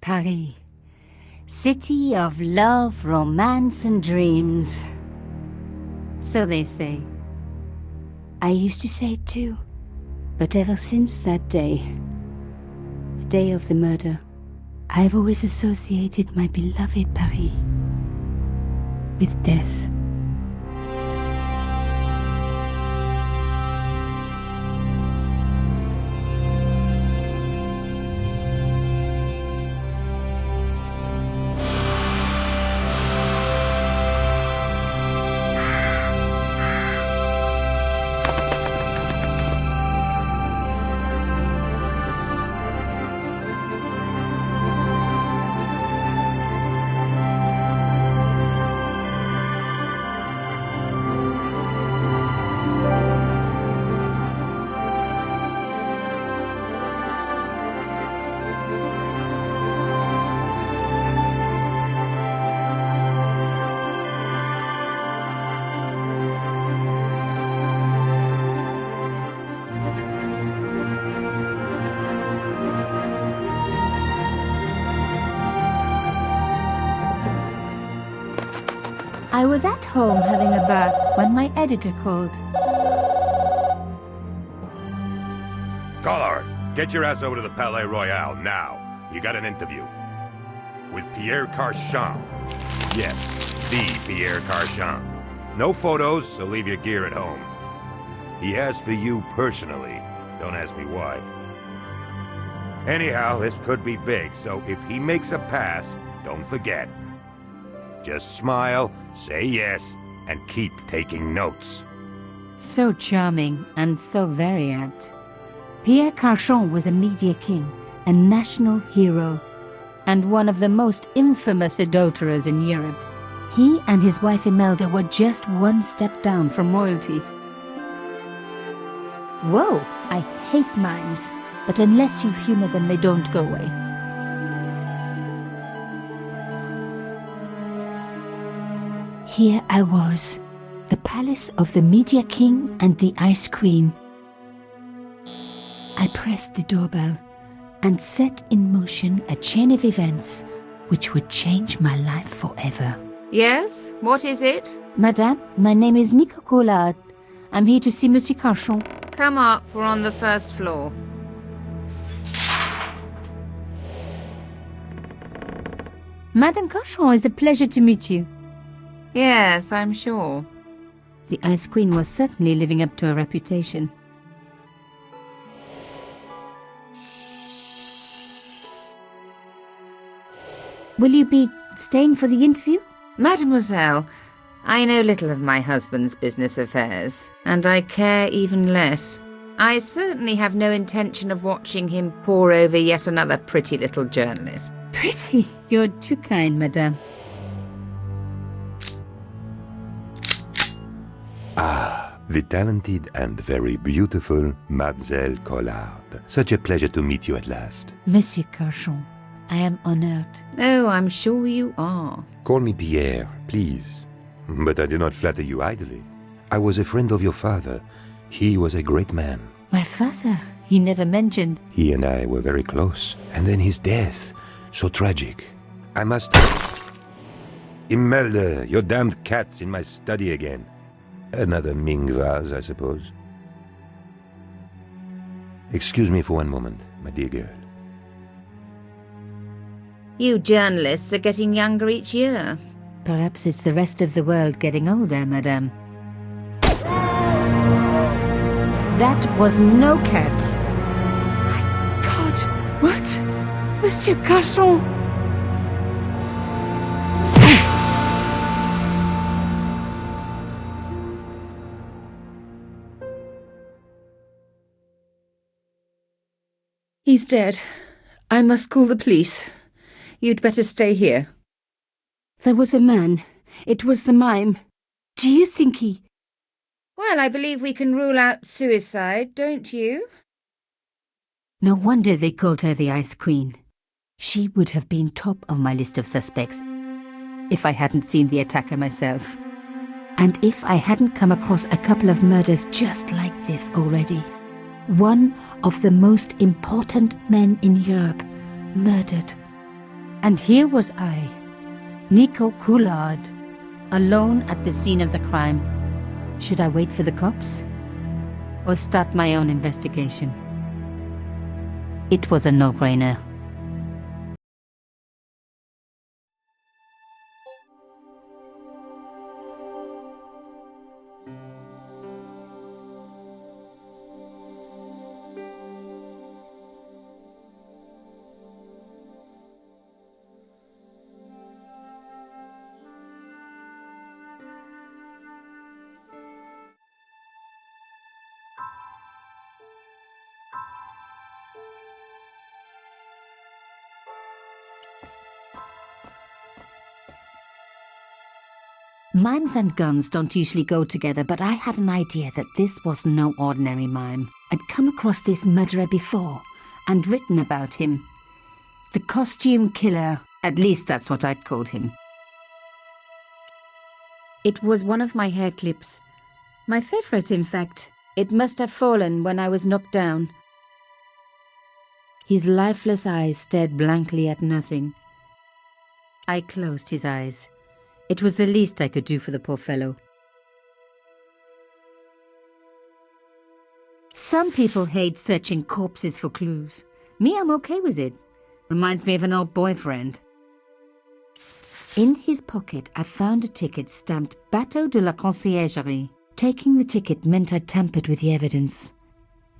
Paris. City of love, romance and dreams. So they say. I used to say it too. But ever since that day, the day of the murder, I've always associated my beloved Paris with death. I was at home having a bath when my editor called. Collard, get your ass over to the Palais Royal now. You got an interview. With Pierre Carchon. Yes, the Pierre Carchon. No photos, so leave your gear at home. He asked for you personally. Don't ask me why. Anyhow, this could be big, so if he makes a pass, don't forget. Just smile, say yes, and keep taking notes. So charming and so very apt. Pierre Carchon was a media king, a national hero, and one of the most infamous adulterers in Europe. He and his wife Imelda were just one step down from royalty. Whoa, I hate mimes, but unless you humor them, they don't go away. Here I was, the palace of the Media King and the Ice Queen. I pressed the doorbell and set in motion a chain of events which would change my life forever. Yes? What is it? Madame, my name is Nico Collard. I'm here to see Monsieur Carchon. Come up, we're on the first floor. Madame Carchon, it's a pleasure to meet you. Yes, I'm sure. The Ice Queen was certainly living up to her reputation. Will you be staying for the interview? Mademoiselle, I know little of my husband's business affairs, and I care even less. I certainly have no intention of watching him pore over yet another pretty little journalist. Pretty? You're too kind, madame. Ah, the talented and very beautiful Mademoiselle Collard. Such a pleasure to meet you at last. Monsieur Carchon, I am honored. Oh, I'm sure you are. Call me Pierre, please. But I do not flatter you idly. I was a friend of your father. He was a great man. My father? He never mentioned. He and I were very close. And then his death. So tragic. I must... Imelda, your damned cat's in my study again. Another Ming vase, I suppose. Excuse me for one moment, my dear girl. You journalists are getting younger each year. Perhaps it's the rest of the world getting older, madame. That was no cat. My God, what? Monsieur Carchon! He's dead. I must call the police. You'd better stay here. There was a man. It was the mime. Do you think he... Well, I believe we can rule out suicide, don't you? No wonder they called her the Ice Queen. She would have been top of my list of suspects if I hadn't seen the attacker myself. And if I hadn't come across a couple of murders just like this already. One of the most important men in Europe murdered And here was I, Nico Coulard, alone at the scene of the crime. Should I wait for the cops? Or start my own investigation? It was a no-brainer. Mimes and guns don't usually go together, but I had an idea that this was no ordinary mime. I'd come across this murderer before, and written about him. The costume killer, at least that's what I'd called him. It was one of my hair clips. My favorite, in fact. It must have fallen when I was knocked down. His lifeless eyes stared blankly at nothing. I closed his eyes. It was the least I could do for the poor fellow. Some people hate searching corpses for clues. Me, I'm okay with it. Reminds me of an old boyfriend. In his pocket, I found a ticket stamped Bateau de la Conciergerie. Taking the ticket meant I tampered with the evidence.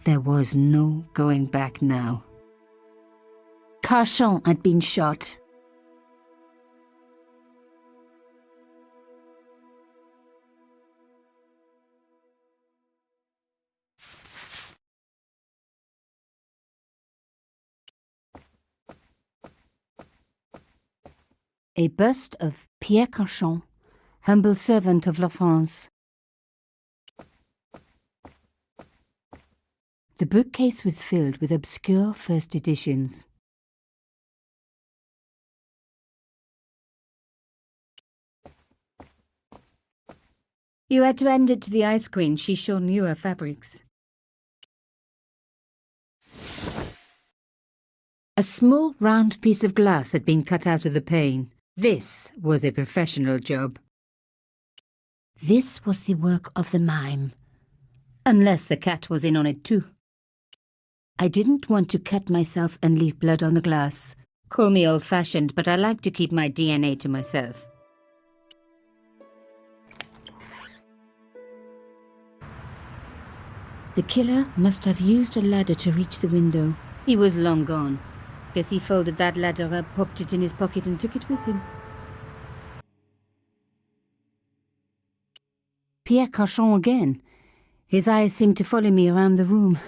There was no going back now. Carchon had been shot. A bust of Pierre Carchon, humble servant of La France. The bookcase was filled with obscure first editions. You had to hand it to the Ice Queen. She sure knew her fabrics. A small round piece of glass had been cut out of the pane. This was a professional job. This was the work of the mime. Unless the cat was in on it too. I didn't want to cut myself and leave blood on the glass. Call me old-fashioned, but I like to keep my DNA to myself. The killer must have used a ladder to reach the window. He was long gone. Guess he folded that ladder up, popped it in his pocket and took it with him. Pierre Carchon again. His eyes seemed to follow me around the room.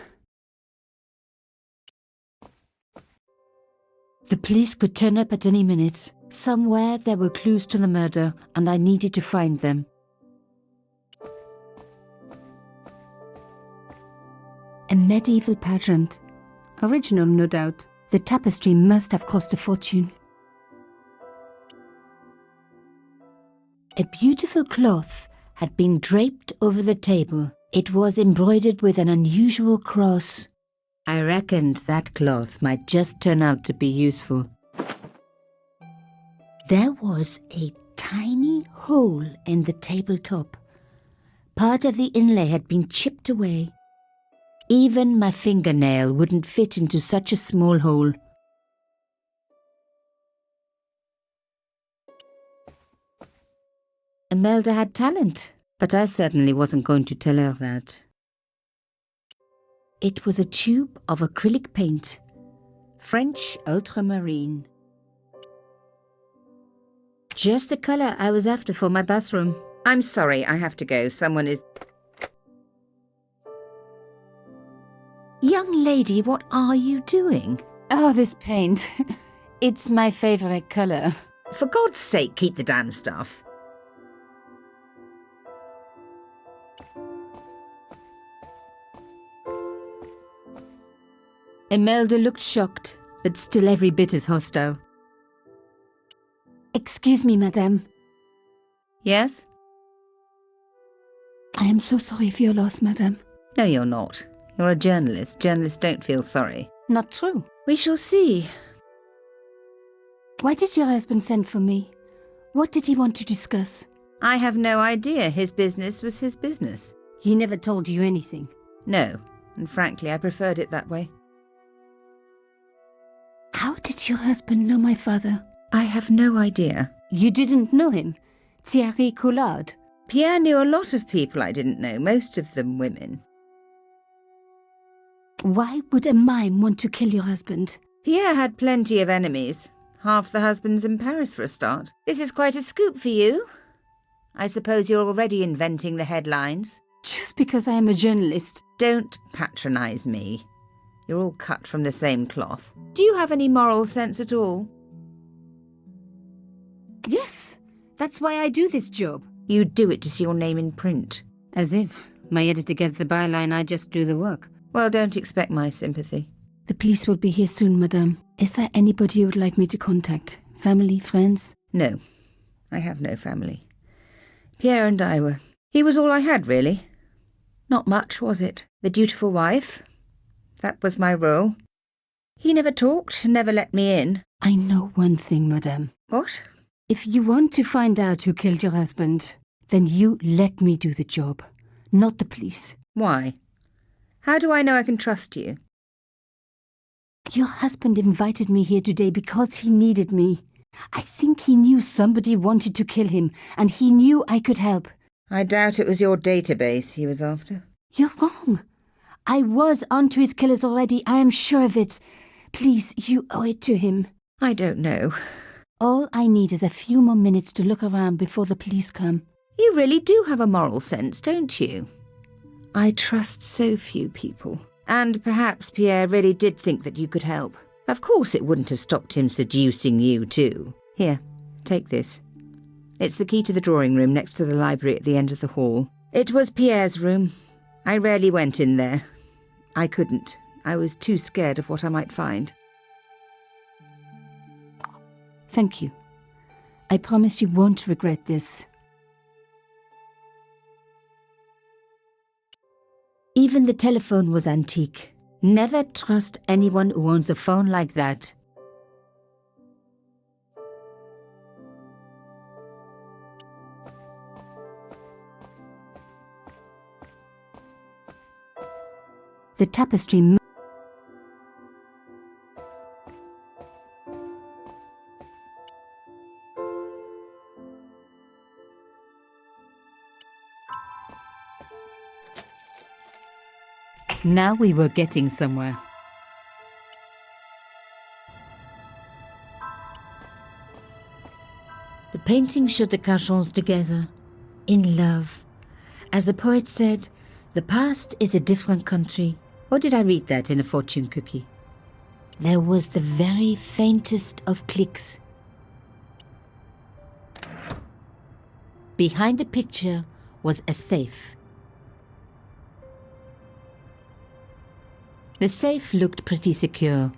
The police could turn up at any minute. Somewhere there were clues to the murder, and I needed to find them. A medieval pageant. Original, no doubt. The tapestry must have cost a fortune. A beautiful cloth had been draped over the table. It was embroidered with an unusual cross. I reckoned that cloth might just turn out to be useful. There was a tiny hole in the tabletop. Part of the inlay had been chipped away. Even my fingernail wouldn't fit into such a small hole. Imelda had talent, but I certainly wasn't going to tell her that. It was a tube of acrylic paint, French ultramarine. Just the colour I was after for my bathroom. I'm sorry, I have to go. Someone is... Young lady, what are you doing? Oh, this paint. It's my favourite colour. For God's sake, keep the damn stuff. Imelda looked shocked, but still every bit as hostile. Excuse me, madame. Yes? I am so sorry for your loss, madame. No, you're not. You're a journalist. Journalists don't feel sorry. Not true. We shall see. Why did your husband send for me? What did he want to discuss? I have no idea. His business was his business. He never told you anything. No, and frankly, I preferred it that way. How did your husband know my father? I have no idea. You didn't know him? Thierry Coulard? Pierre knew a lot of people I didn't know, most of them women. Why would a mime want to kill your husband? Pierre had plenty of enemies. Half the husbands in Paris for a start. This is quite a scoop for you. I suppose you're already inventing the headlines. Just because I am a journalist. Don't patronise me. You're all cut from the same cloth. Do you have any moral sense at all? Yes, that's why I do this job. You do it to see your name in print. As if my editor gets the byline, I just do the work. Well, don't expect my sympathy. The police will be here soon, madame. Is there anybody you would like me to contact? Family, friends? No, I have no family. Pierre and I were... He was all I had, really. Not much, was it? The dutiful wife. That was my role. He never talked, never let me in. I know one thing, madame. What? If you want to find out who killed your husband, then you let me do the job, not the police. Why? How do I know I can trust you? Your husband invited me here today because he needed me. I think he knew somebody wanted to kill him, and he knew I could help. I doubt it was your database he was after. You're wrong. I was onto his killers already, I am sure of it. Please, you owe it to him. I don't know. All I need is a few more minutes to look around before the police come. You really do have a moral sense, don't you? I trust so few people. And perhaps Pierre really did think that you could help. Of course it wouldn't have stopped him seducing you too. Here, take this. It's the key to the drawing room next to the library at the end of the hall. It was Pierre's room. I rarely went in there. I couldn't. I was too scared of what I might find. Thank you. I promise you won't regret this. Even the telephone was antique. Never trust anyone who owns a phone like that. The tapestry... Now we were getting somewhere. The painting showed the Carchons together, in love. As the poet said, the past is a different country. Or did I read that in a fortune cookie? There was the very faintest of clicks. Behind the picture was a safe. The safe looked pretty secure.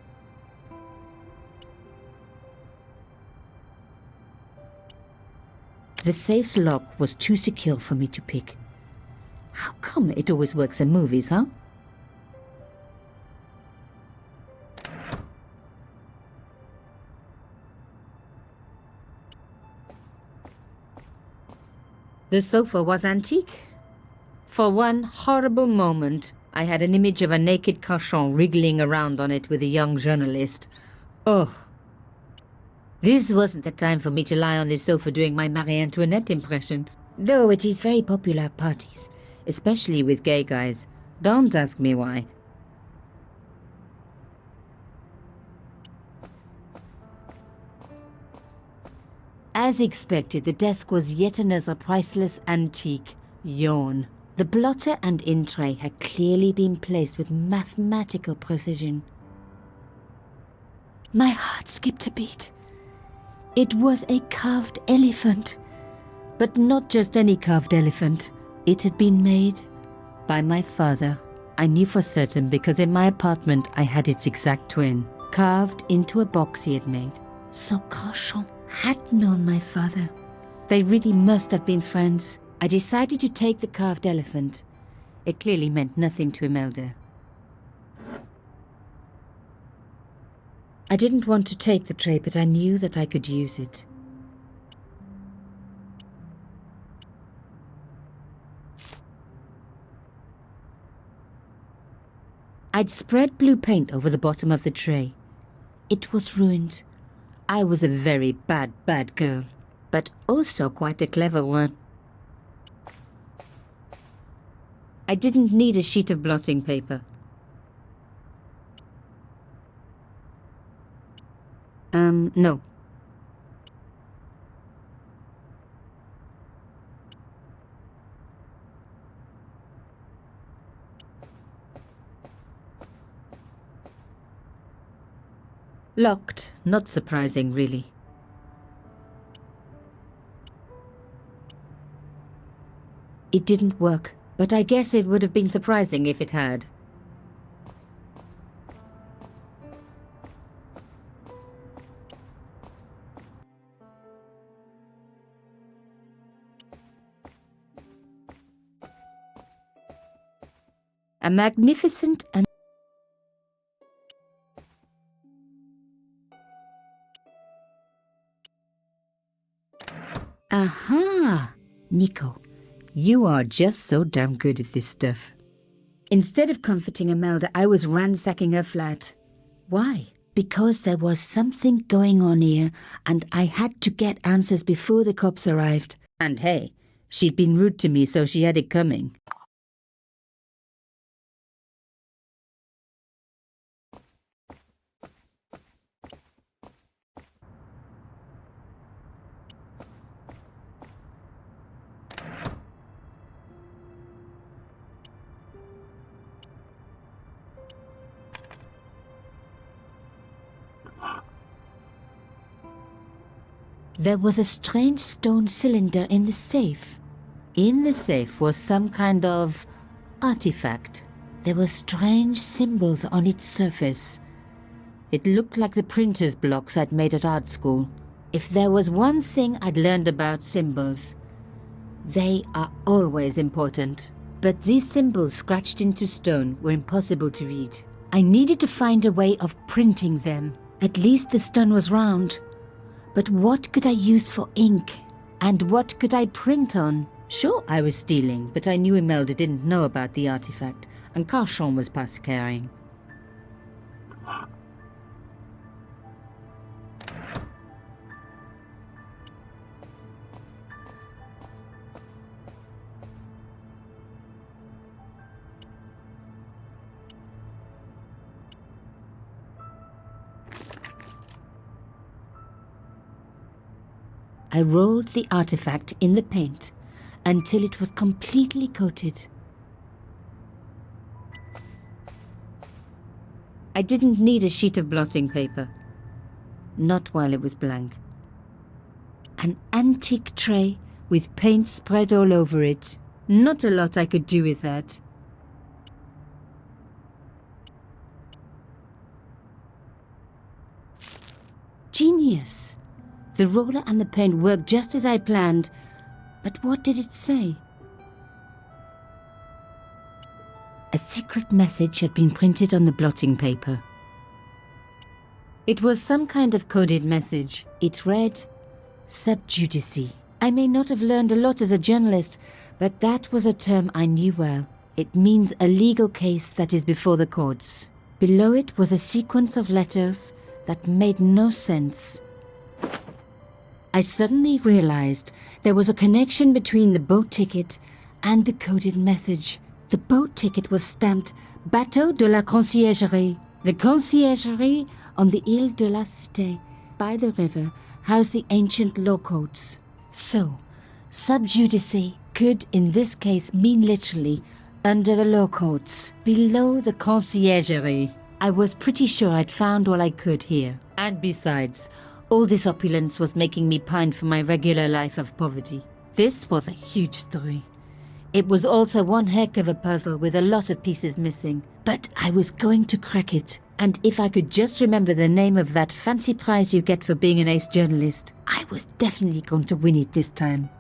The safe's lock was too secure for me to pick. How come it always works in movies, huh? The sofa was antique. For one horrible moment, I had an image of a naked Carchon wriggling around on it with a young journalist. Oh. This wasn't the time for me to lie on this sofa doing my Marie Antoinette impression. Though it is very popular at parties, especially with gay guys. Don't ask me why. As expected, the desk was yet another priceless antique. Yawn. The blotter and in tray had clearly been placed with mathematical precision. My heart skipped a beat. It was a carved elephant. But not just any carved elephant. It had been made by my father. I knew for certain because in my apartment I had its exact twin, carved into a box he had made. So Carchon had known my father. They really must have been friends. I decided to take the carved elephant. It clearly meant nothing to Imelda. I didn't want to take the tray, but I knew that I could use it. I'd spread blue paint over the bottom of the tray. It was ruined. I was a very bad girl, but also quite a clever one. I didn't need a sheet of blotting paper. No. Locked. Not surprising, really. It didn't work, but I guess it would have been surprising if it had. A magnificent and aha! Nico, you are just so damn good at this stuff. Instead of comforting Imelda, I was ransacking her flat. Why? Because there was something going on here, and I had to get answers before the cops arrived. And hey, she'd been rude to me, so she had it coming. There was a strange stone cylinder in the safe. In the safe was some kind of artifact. There were strange symbols on its surface. It looked like the printer's blocks I'd made at art school. If there was one thing I'd learned about symbols, they are always important. But these symbols scratched into stone were impossible to read. I needed to find a way of printing them. At least the stone was round. But what could I use for ink? And what could I print on? Sure, I was stealing, but I knew Imelda didn't know about the artifact, and Carchon was past carrying. I rolled the artifact in the paint until it was completely coated. I didn't need a sheet of blotting paper. Not while it was blank. An antique tray with paint spread all over it. Not a lot I could do with that. Genius! The roller and the paint worked just as I planned, but what did it say? A secret message had been printed on the blotting paper. It was some kind of coded message. It read, "Sub judice." I may not have learned a lot as a journalist, but that was a term I knew well. It means a legal case that is before the courts. Below it was a sequence of letters that made no sense. I suddenly realized there was a connection between the boat ticket and the coded message. The boat ticket was stamped Bateau de la Conciergerie. The Conciergerie on the Ile de la Cité, by the river, housed the ancient law codes. So, sub judice could in this case mean literally under the law codes, below the Conciergerie. I was pretty sure I'd found all I could here. And besides, all this opulence was making me pine for my regular life of poverty. This was a huge story. It was also one heck of a puzzle with a lot of pieces missing. But I was going to crack it. And if I could just remember the name of that fancy prize you get for being an ace journalist, I was definitely going to win it this time.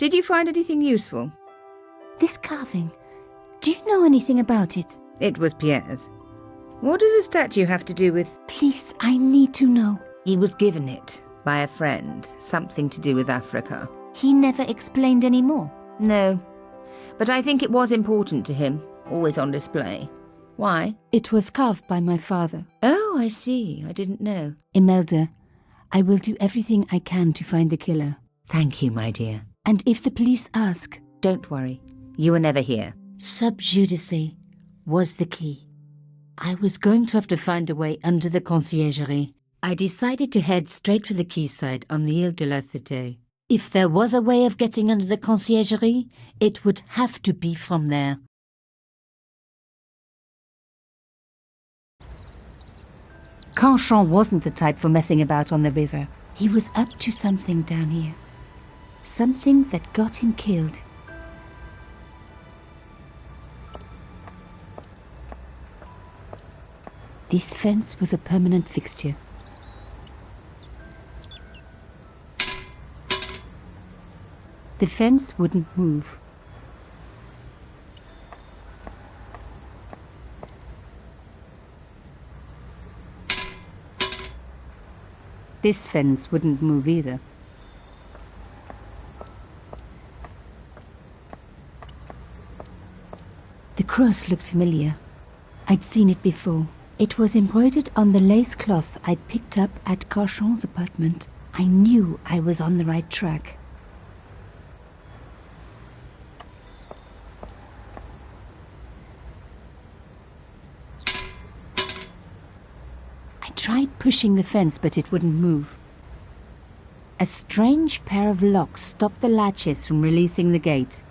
Did you find anything useful? This carving. Do you know anything about it? It was Pierre's. What does the statue have to do with... Please, I need to know. He was given it by a friend, something to do with Africa. He never explained any more. No, but I think it was important to him, always on display. Why? It was carved by my father. Oh, I see. I didn't know. Imelda, I will do everything I can to find the killer. Thank you, my dear. And if the police ask... Don't worry. You were never here. Sub judice was the key. I was going to have to find a way under the conciergerie. I decided to head straight for the quayside on the Ile de la Cité. If there was a way of getting under the conciergerie, it would have to be from there. Canchon wasn't the type for messing about on the river. He was up to something down here. Something that got him killed. This fence was a permanent fixture. The fence wouldn't move. This fence wouldn't move either. The cross looked familiar. I'd seen it before. It was embroidered on the lace cloth I'd picked up at Carchon's apartment. I knew I was on the right track. I tried pushing the fence, but it wouldn't move. A strange pair of locks stopped the latches from releasing the gate.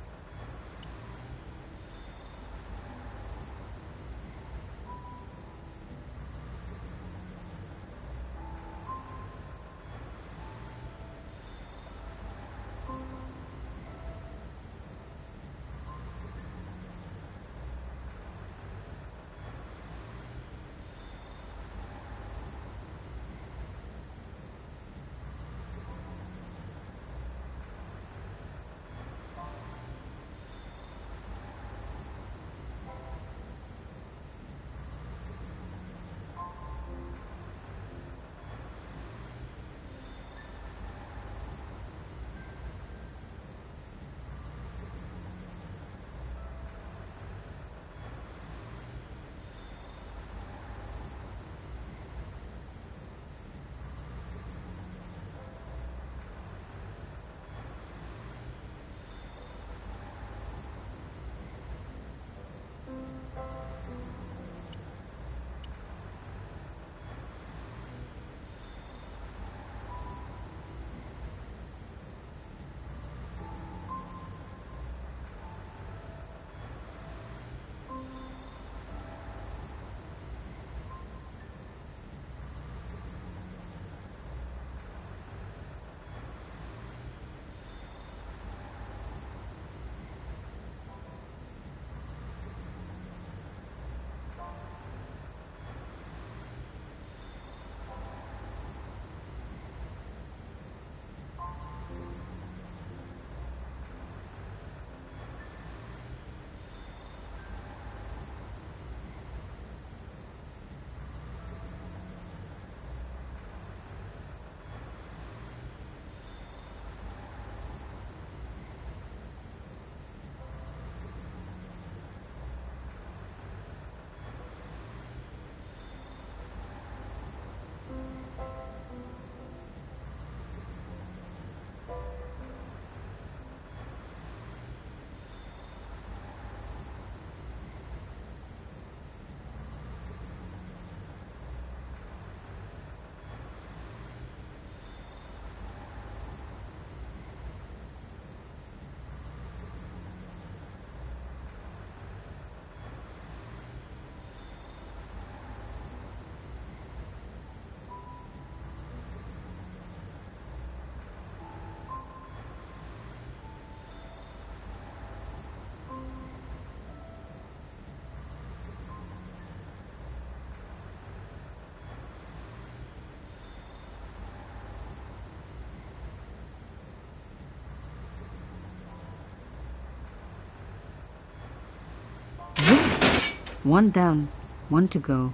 One down, one to go.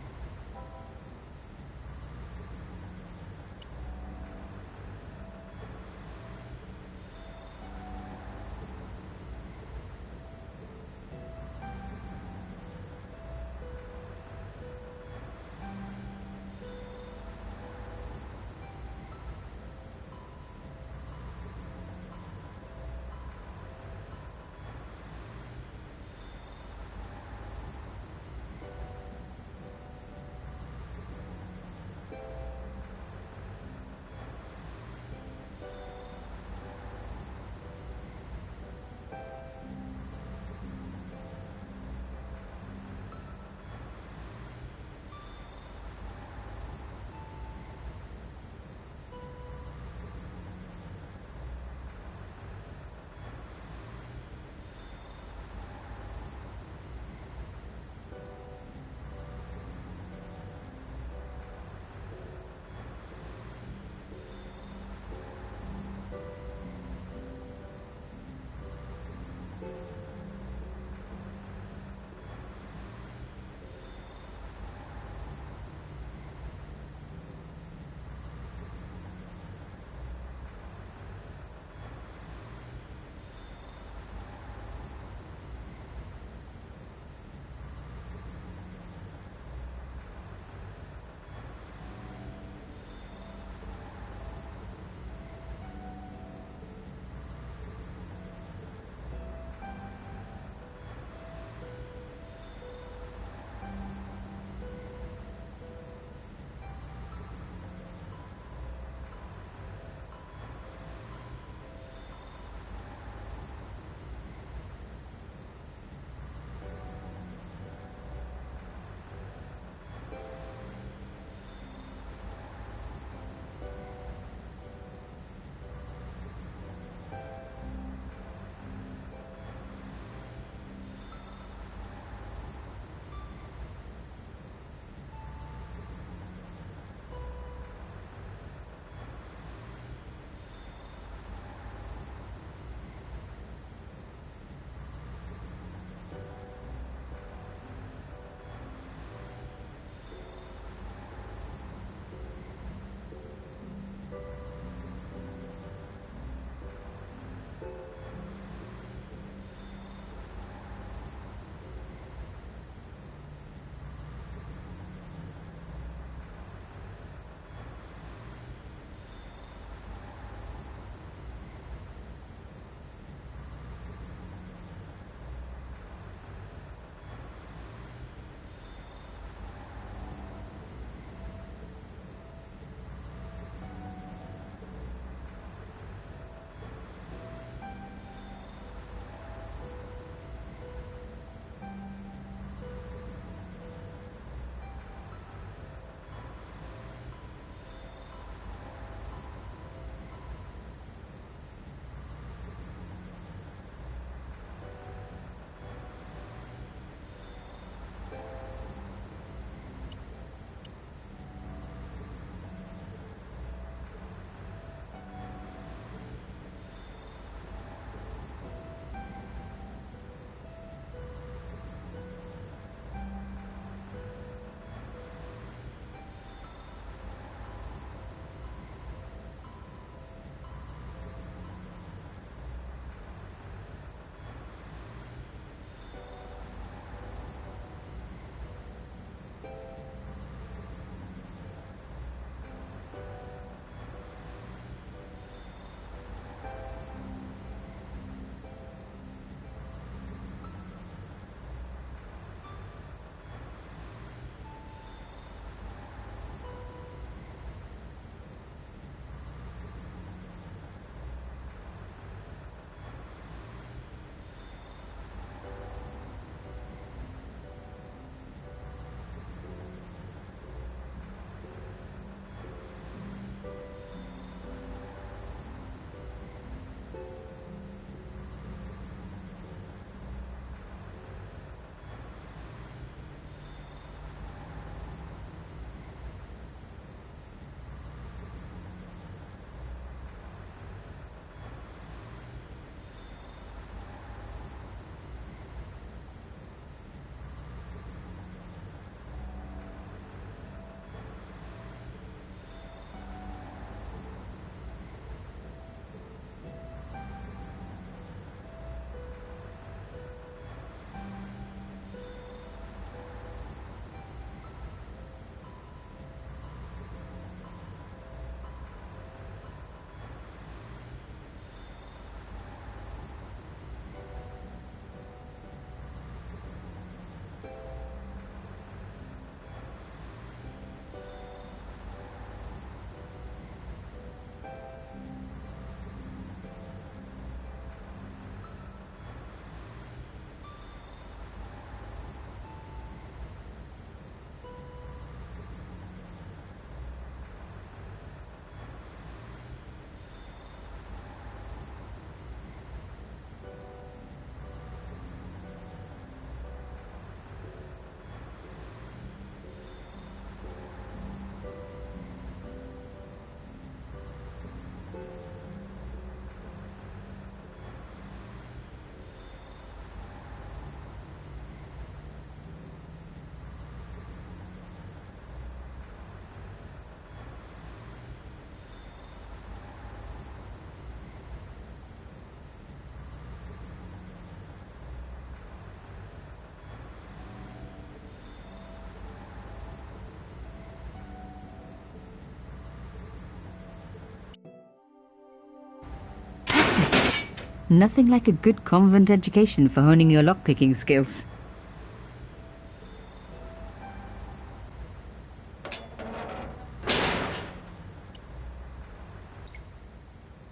Nothing like a good convent education for honing your lockpicking skills.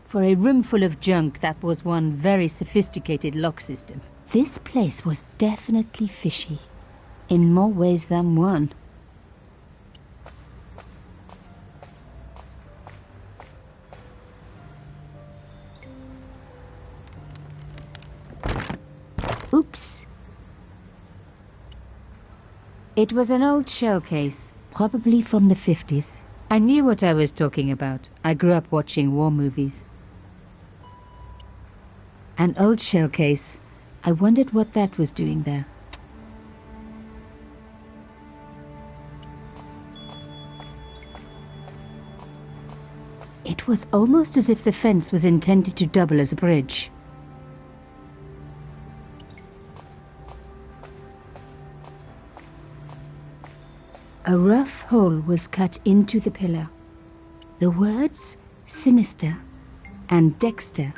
For a room full of junk, that was one very sophisticated lock system. This place was definitely fishy, in more ways than one. Oops. It was an old shell case, probably from the 50s. I knew what I was talking about. I grew up watching war movies. An old shell case. I wondered what that was doing there. It was almost as if the fence was intended to double as a bridge. A rough hole was cut into the pillar. The words "sinister" and "Dexter"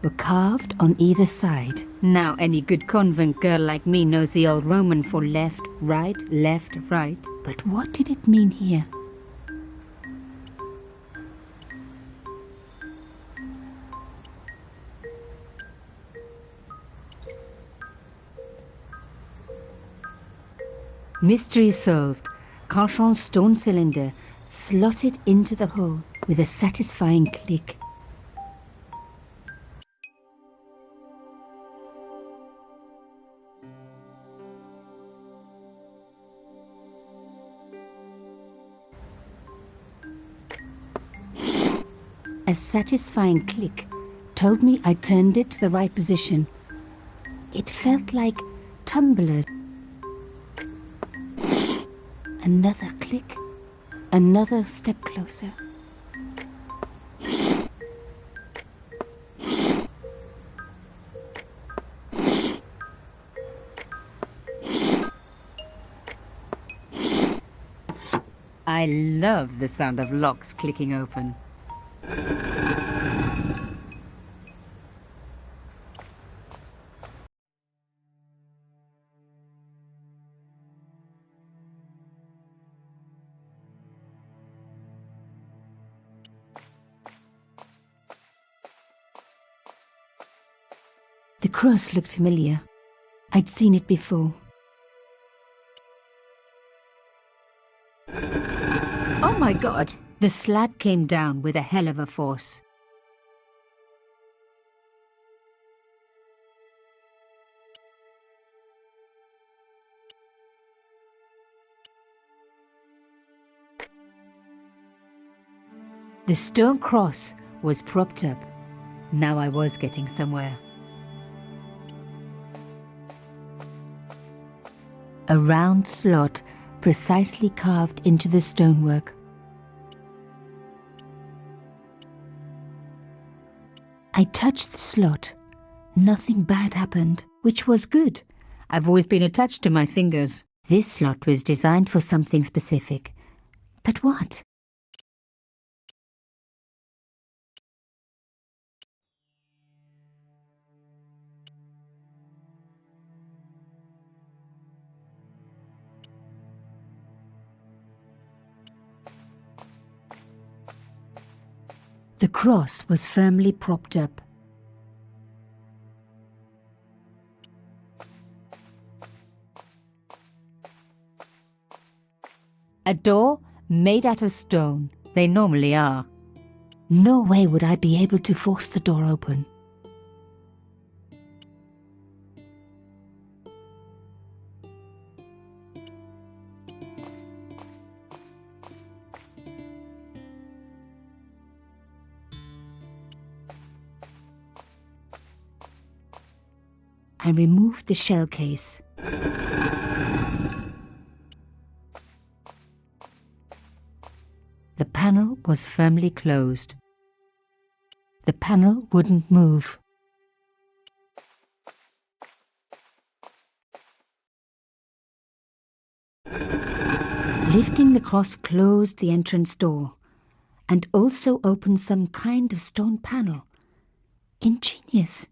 were carved on either side. Now any good convent girl like me knows the old Roman for left, right, left, right. But what did it mean here? Mystery solved. Carchon's stone cylinder slotted into the hole with a satisfying click. A satisfying click told me I turned it to the right position. It felt like tumblers. Another click, another step closer. I love the sound of locks clicking open. The cross looked familiar. I'd seen it before. Oh my God! The slab came down with a hell of a force. The stone cross was propped up. Now I was getting somewhere. A round slot precisely carved into the stonework. I touched the slot. Nothing bad happened, which was good. I've always been attached to my fingers. This slot was designed for something specific. But what? The cross was firmly propped up. A door made out of stone. They normally are. No way would I be able to force the door open. I removed the shell case. The panel was firmly closed. The panel wouldn't move. Lifting the cross closed the entrance door and also opened some kind of stone panel. Ingenious.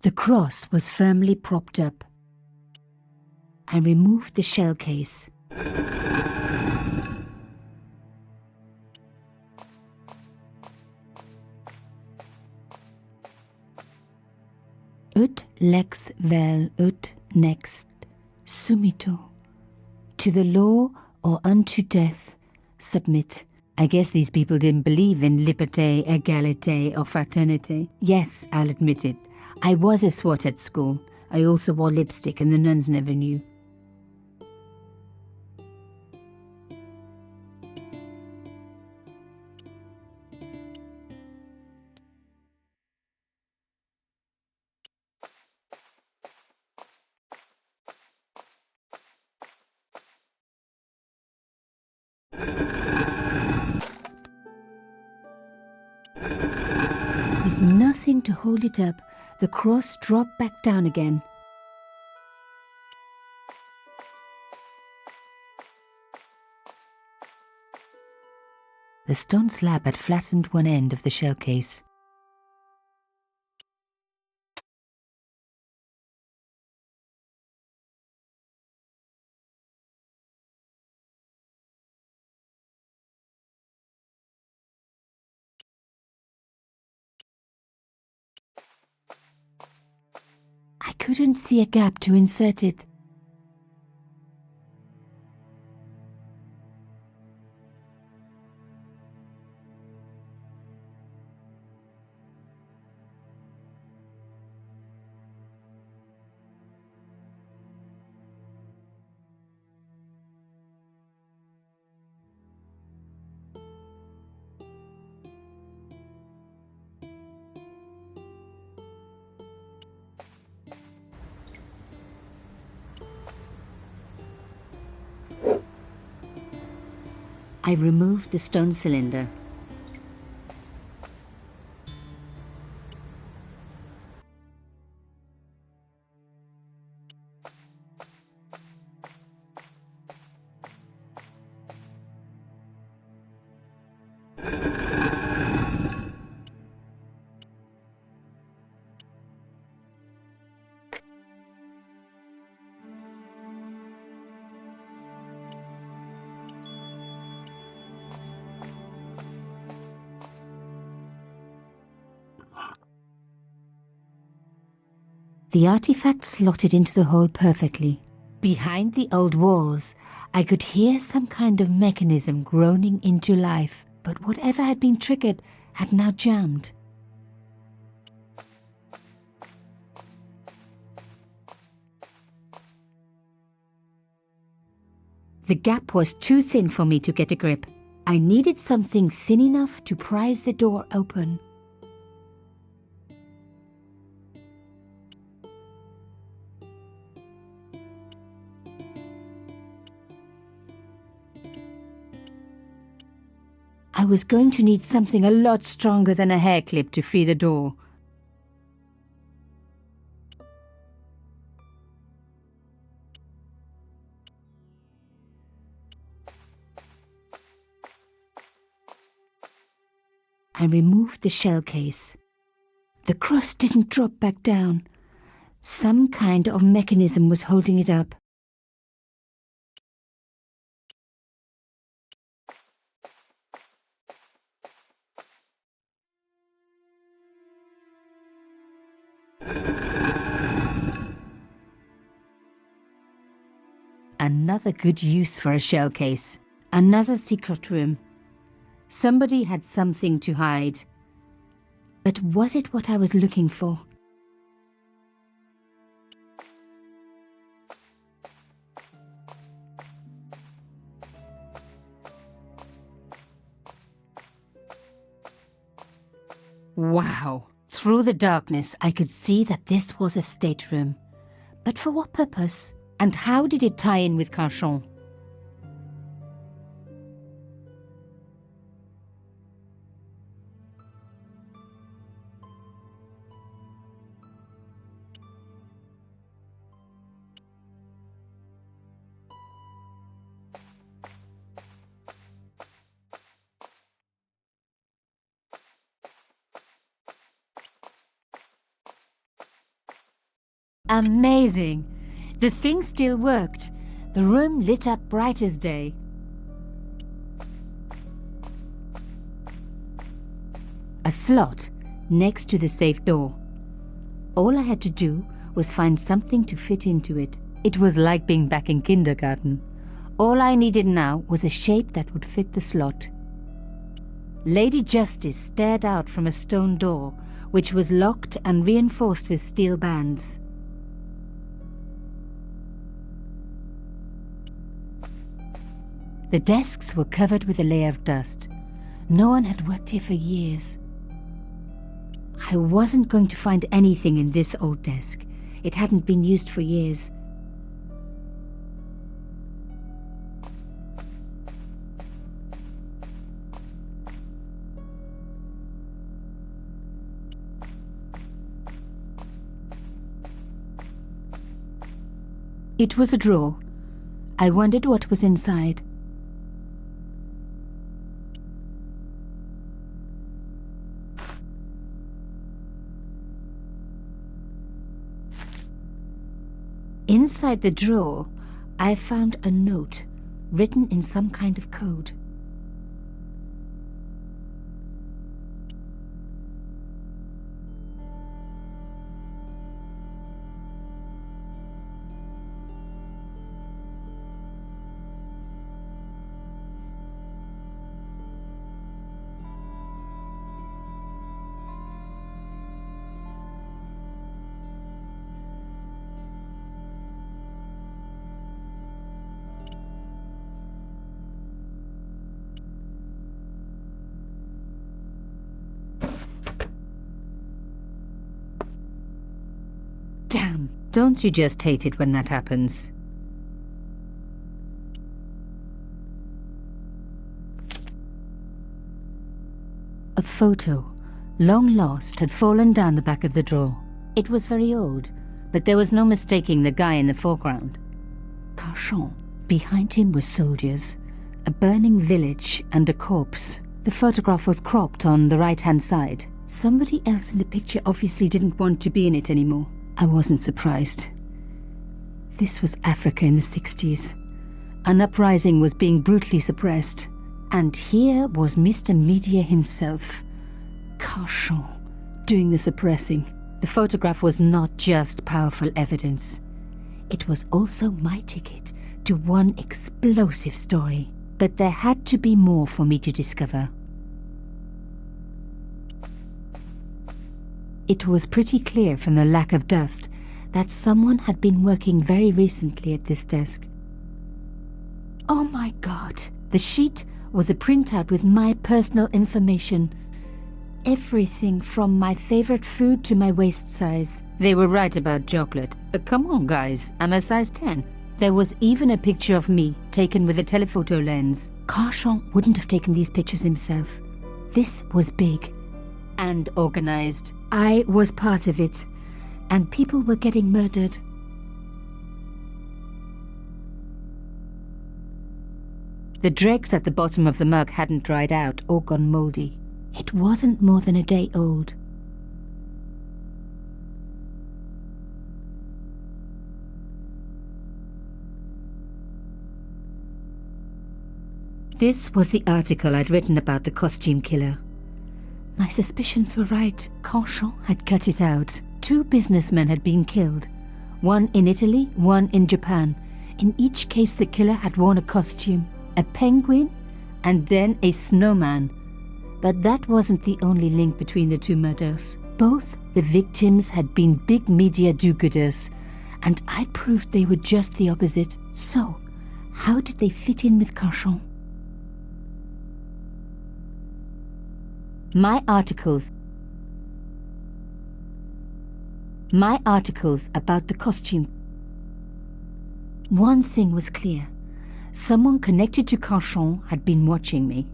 The cross was firmly propped up. I removed the shell case. Ut lex vel ut next sumito. To the law or unto death, submit. I guess these people didn't believe in liberté, égalité, or fraternité. Yes, I'll admit it. I was a swot at school. I also wore lipstick and the nuns never knew. With nothing to hold it up, the cross dropped back down again. The stone slab had flattened one end of the shell case. I couldn't see a gap to insert it. I removed the stone cylinder. The artifact slotted into the hole perfectly. Behind the old walls, I could hear some kind of mechanism groaning into life, but whatever had been triggered had now jammed. The gap was too thin for me to get a grip. I needed something thin enough to prise the door open. I was going to need something a lot stronger than a hair clip to free the door. I removed the shell case. The cross didn't drop back down. Some kind of mechanism was holding it up. Another good use for a shell case. Another secret room. Somebody had something to hide. But was it what I was looking for? Wow! Through the darkness, I could see that this was a stateroom. But for what purpose? And how did it tie in with Carchon? Amazing! The thing still worked. The room lit up bright as day. A slot next to the safe door. All I had to do was find something to fit into it. It was like being back in kindergarten. All I needed now was a shape that would fit the slot. Lady Justice stared out from a stone door, which was locked and reinforced with steel bands. The desks were covered with a layer of dust. No one had worked here for years. I wasn't going to find anything in this old desk. It hadn't been used for years. It was a drawer. I wondered what was inside. Inside the drawer, I found a note written in some kind of code. Damn, don't you just hate it when that happens? A photo, long lost, had fallen down the back of the drawer. It was very old, but there was no mistaking the guy in the foreground. Carchon. Behind him were soldiers, a burning village and a corpse. The photograph was cropped on the right-hand side. Somebody else in the picture obviously didn't want to be in it anymore. I wasn't surprised. This was Africa in the 60s. An uprising was being brutally suppressed. And here was Mr. Media himself, Carchon, doing the suppressing. The photograph was not just powerful evidence. It was also my ticket to one explosive story. But there had to be more for me to discover. It was pretty clear from the lack of dust that someone had been working very recently at this desk. Oh my God! The sheet was a printout with my personal information. Everything from my favorite food to my waist size. They were right about chocolate. But come on, guys, I'm a size 10. There was even a picture of me, taken with a telephoto lens. Carchon wouldn't have taken these pictures himself. This was big and organized. I was part of it, and people were getting murdered. The dregs at the bottom of the mug hadn't dried out or gone moldy. It wasn't more than a day old. This was the article I'd written about the costume killer. My suspicions were right. Carchon had cut it out. 2 businessmen had been killed. One in Italy, one in Japan. In each case, the killer had worn a costume. A penguin, and then a snowman. But that wasn't the only link between the 2 murders. Both the victims had been big media do-gooders, and I proved they were just the opposite. So, how did they fit in with Carchon? My articles about the costume. One thing was clear. Someone connected to Carchon had been watching me.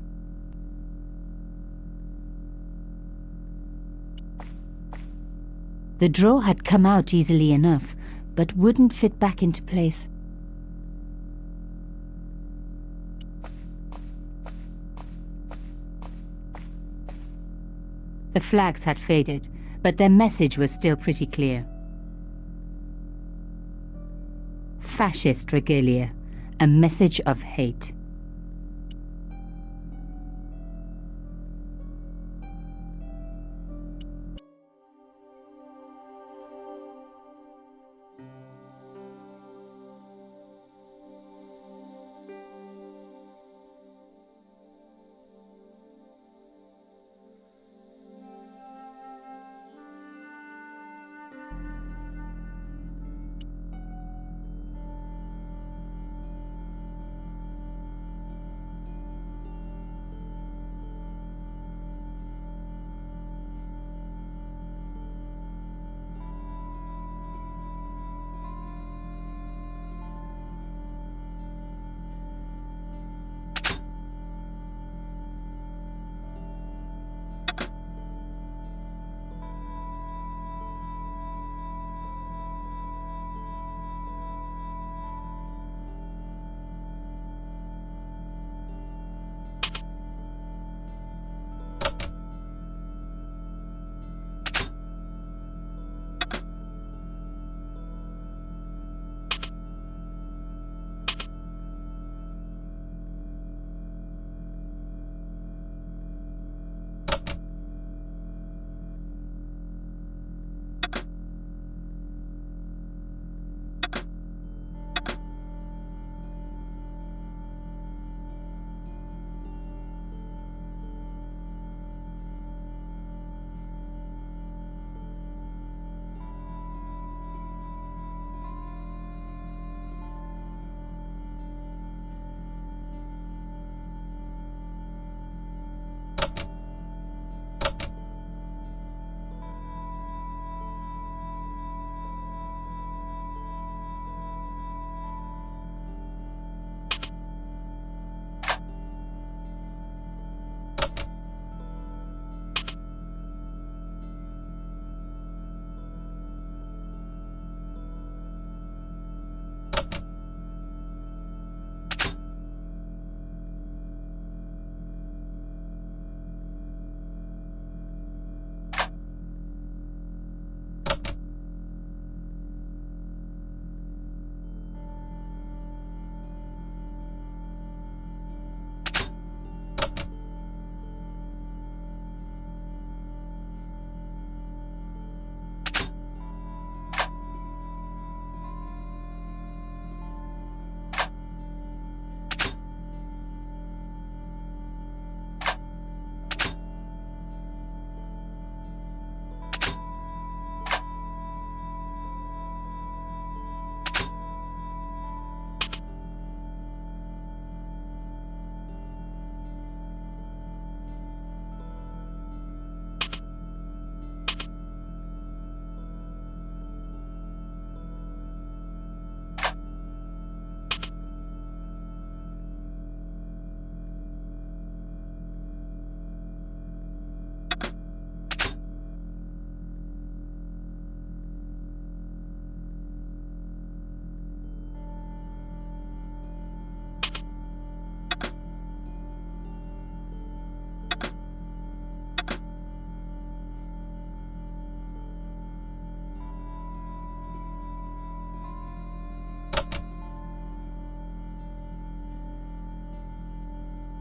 The drawer had come out easily enough, but wouldn't fit back into place. The flags had faded, but their message was still pretty clear. fascist regalia, a message of hate.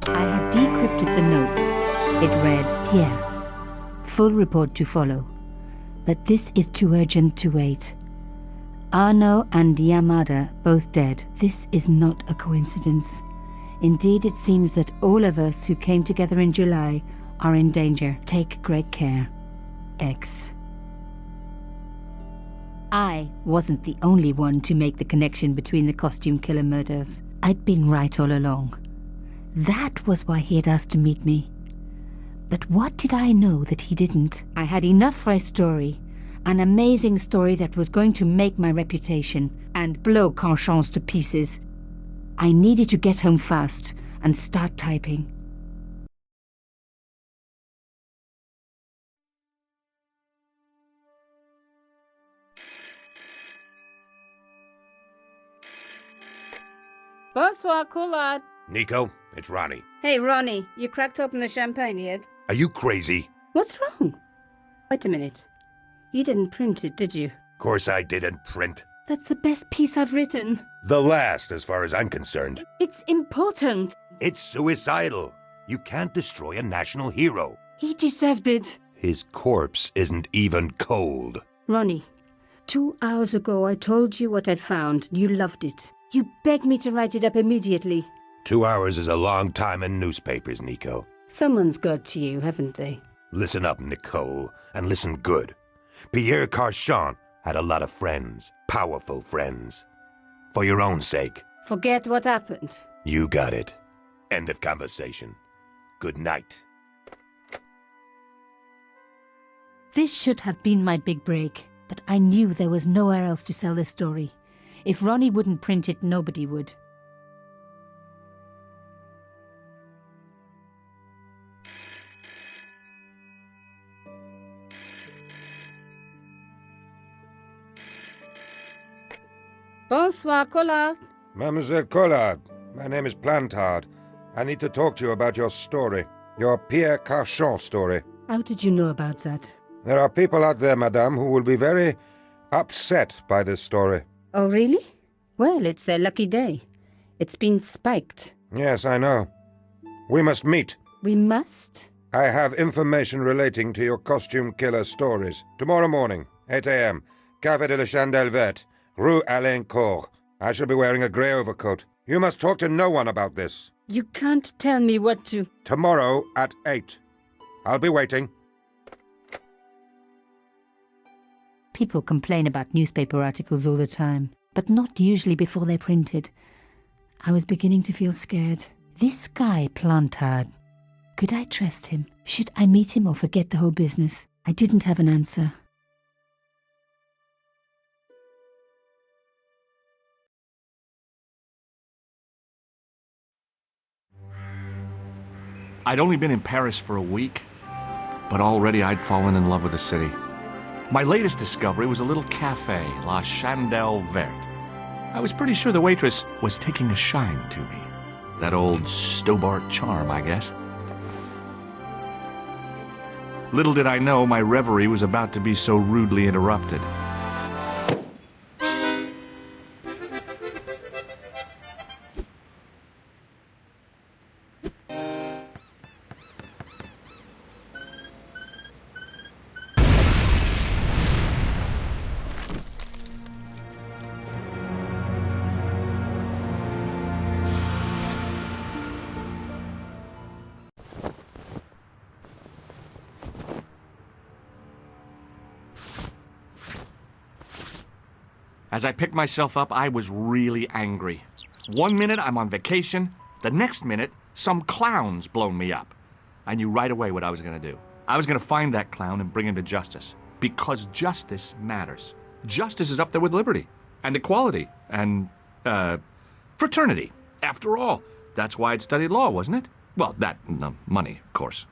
I had decrypted the note. It read, Pierre, full report to follow. But this is too urgent to wait. Arno and Yamada both dead. This is not a coincidence. Indeed, it seems that all of us who came together in July are in danger. Take great care. X. I wasn't the only one to make the connection between the costume killer murders. I'd been right all along. That was why he had asked to meet me. But what did I know that he didn't? I had enough for a story. An amazing story that was going to make my reputation and blow Conscience to pieces. I needed to get home fast and start typing. Bonsoir, Collard. Nico, it's Ronnie. Hey, Ronnie, you cracked open the champagne yet? Are you crazy? What's wrong? Wait a minute. You didn't print it, did you? Course I didn't print. That's the best piece I've written. The last, as far as I'm concerned. It's important. It's suicidal. You can't destroy a national hero. He deserved it. His corpse isn't even cold. Ronnie, 2 hours ago I told you what I'd found. You loved it. You begged me to write it up immediately. 2 hours is a long time in newspapers, Nico. Someone's got to you, haven't they? Listen up, Nicole, and listen good. Pierre Carchon had a lot of friends, powerful friends. For your own sake. Forget what happened. You got it. End of conversation. Good night. This should have been my big break, but I knew there was nowhere else to sell this story. If Ronnie wouldn't print it, nobody would. Bonsoir, Collard. Mademoiselle Collard, my name is Plantard. I need to talk to you about your story. Your Pierre Carchon story. How did you know about that? There are people out there, madame, who will be very upset by this story. Oh, really? Well, it's their lucky day. It's been spiked. Yes, I know. We must meet. We must? I have information relating to your costume killer stories. Tomorrow morning, 8 a.m., Café de la Chandelle Verte, Rue Alain Court. I shall be wearing a grey overcoat. You must talk to no one about this. You can't tell me what to... Tomorrow at 8. I'll be waiting. People complain about newspaper articles all the time, but not usually before they're printed. I was beginning to feel scared. This guy, Plantard, could I trust him? Should I meet him or forget the whole business? I didn't have an answer. I'd only been in Paris for a week, but already I'd fallen in love with the city. My latest discovery was a little cafe, La Chandelle Verte. I was pretty sure the waitress was taking a shine to me. That old Stobart charm, I guess. Little did I know my reverie was about to be so rudely interrupted. As I picked myself up, I was really angry. 1 minute, I'm on vacation. The next minute, some clown's blown me up. I knew right away what I was going to do. I was going to find that clown and bring him to justice. Because justice matters. Justice is up there with liberty. And equality. And, fraternity. After all, that's why I'd studied law, wasn't it? Well, that and the money, of course.